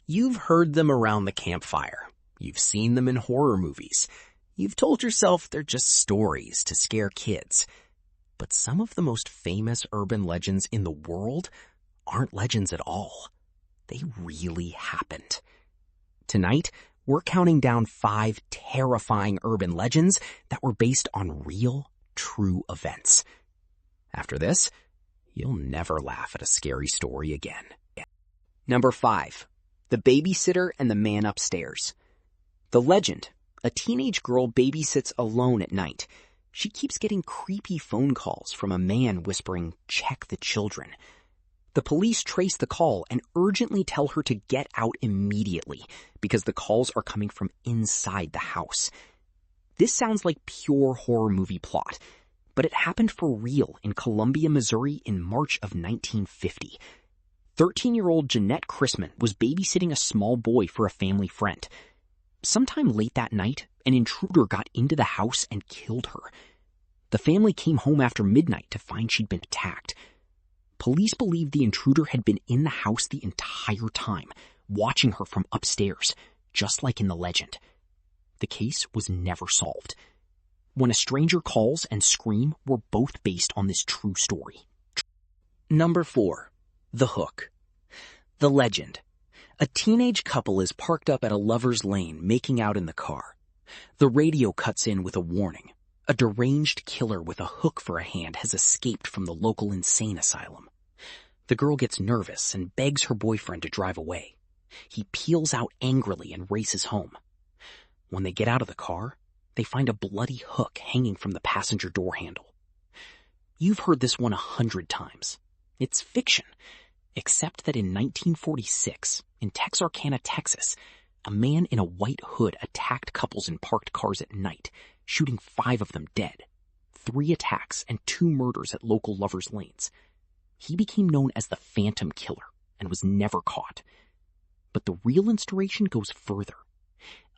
You've heard them around the campfire. You've seen them in horror movies. You've told yourself they're just stories to scare kids. But some of the most famous urban legends in the world aren't legends at all. They really happened. Tonight, we're counting down 5 terrifying urban legends that were based on real, true events. After this, you'll never laugh at a scary story again. Number 5. The Babysitter and the Man Upstairs. The legend: a teenage girl babysits alone at night. She keeps getting creepy phone calls from a man whispering, "Check the children." The police trace the call and urgently tell her to get out immediately because the calls are coming from inside the house. This sounds like pure horror movie plot, but it happened for real in Columbia, Missouri in March of 1950. 13-year-old Jeanette Chrisman was babysitting a small boy for a family friend. Sometime late that night, an intruder got into the house and killed her. The family came home after midnight to find she'd been attacked. Police believe the intruder had been in the house the entire time, watching her from upstairs, just like in the legend. The case was never solved. When a Stranger Calls and Scream were both based on this true story. Number 4. The Hook. The legend: a teenage couple is parked up at a lover's lane making out in the car. The radio cuts in with a warning. A deranged killer with a hook for a hand has escaped from the local insane asylum. The girl gets nervous and begs her boyfriend to drive away. He peels out angrily and races home. When they get out of the car, they find a bloody hook hanging from the passenger door handle. You've heard this one 100 times. It's fiction, except that in 1946, in Texarkana, Texas, a man in a white hood attacked couples in parked cars at night, shooting 5 of them dead. 3 attacks and 2 murders at local lovers' lanes. He became known as the Phantom Killer and was never caught. But the real inspiration goes further.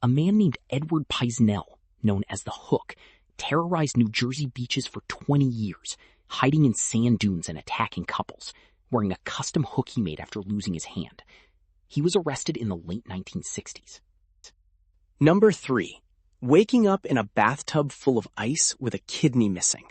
A man named Edward Paisnell, known as the Hook, terrorized New Jersey beaches for 20 years, hiding in sand dunes and attacking couples, wearing a custom hook he made after losing his hand. He was arrested in the late 1960s. Number 3. Waking up in a bathtub full of ice with a kidney missing.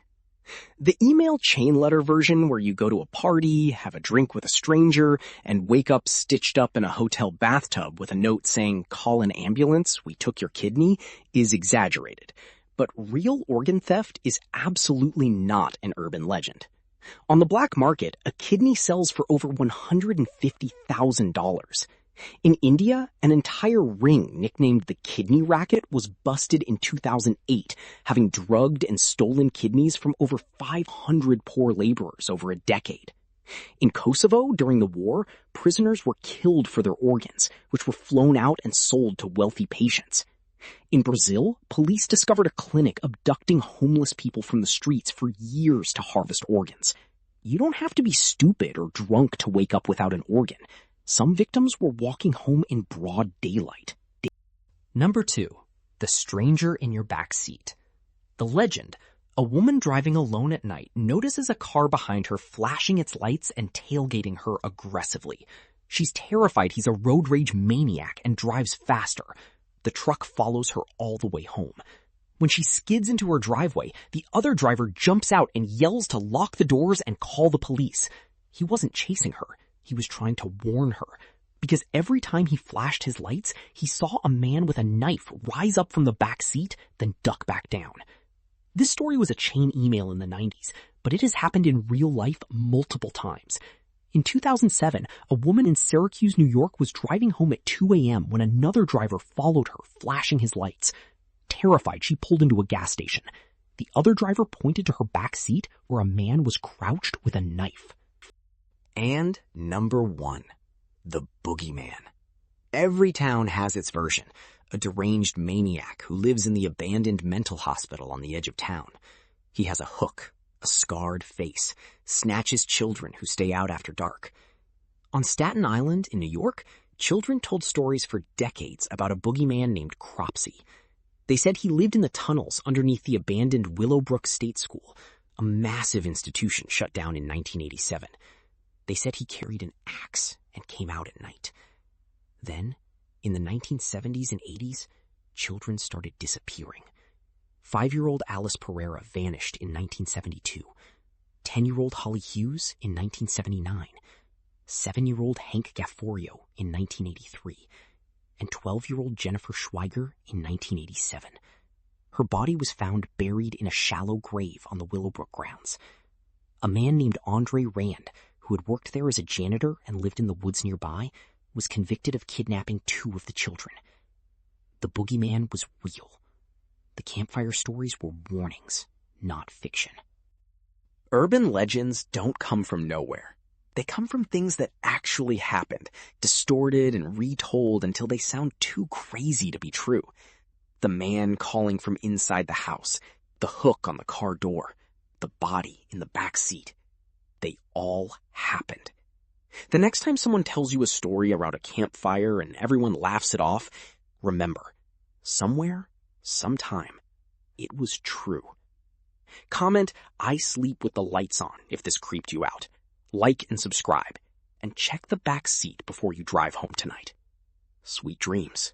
The email chain letter version where you go to a party, have a drink with a stranger, and wake up stitched up in a hotel bathtub with a note saying, "Call an ambulance, we took your kidney," is exaggerated. But real organ theft is absolutely not an urban legend. On the black market, a kidney sells for over $150,000. In India, an entire ring nicknamed the Kidney Racket was busted in 2008, having drugged and stolen kidneys from over 500 poor laborers over a decade. In Kosovo, during the war, prisoners were killed for their organs, which were flown out and sold to wealthy patients. In Brazil, police discovered a clinic abducting homeless people from the streets for years to harvest organs. You don't have to be stupid or drunk to wake up without an organ. Some victims were walking home in broad daylight. Number 2. The Stranger in Your Back Seat. The legend: a woman driving alone at night notices a car behind her flashing its lights and tailgating her aggressively. She's terrified he's a road rage maniac and drives faster. The truck follows her all the way home. When she skids into her driveway, the other driver jumps out and yells to lock the doors and call the police. He wasn't chasing her. He was trying to warn her, because every time he flashed his lights, he saw a man with a knife rise up from the back seat, then duck back down. This story was a chain email in the 90s, but it has happened in real life multiple times. In 2007, a woman in Syracuse, New York was driving home at 2 a.m. when another driver followed her, flashing his lights. Terrified, she pulled into a gas station. The other driver pointed to her back seat where a man was crouched with a knife. And number 1, the Boogeyman. Every town has its version, a deranged maniac who lives in the abandoned mental hospital on the edge of town. He has a hook, a scarred face, snatches children who stay out after dark. On Staten Island in New York, children told stories for decades about a boogeyman named Cropsey. They said he lived in the tunnels underneath the abandoned Willowbrook State School, a massive institution shut down in 1987. They said he carried an axe and came out at night. Then, in the 1970s and 80s, children started disappearing. 5-year-old Alice Pereira vanished in 1972. 10-year-old Holly Hughes in 1979. 7-year-old Hank Gafforio in 1983. And 12-year-old Jennifer Schweiger in 1987. Her body was found buried in a shallow grave on the Willowbrook grounds. A man named Andre Rand, who had worked there as a janitor and lived in the woods nearby, was convicted of kidnapping 2 of the children. The Boogeyman was real. The campfire stories were warnings, not fiction. Urban legends don't come from nowhere. They come from things that actually happened, distorted and retold until they sound too crazy to be true. The man calling from inside the house, the hook on the car door, the body in the back seat. They all happened. The next time someone tells you a story around a campfire and everyone laughs it off, remember, somewhere, sometime, it was true. Comment, "I sleep with the lights on," if this creeped you out. Like and subscribe, and check the back seat before you drive home tonight. Sweet dreams.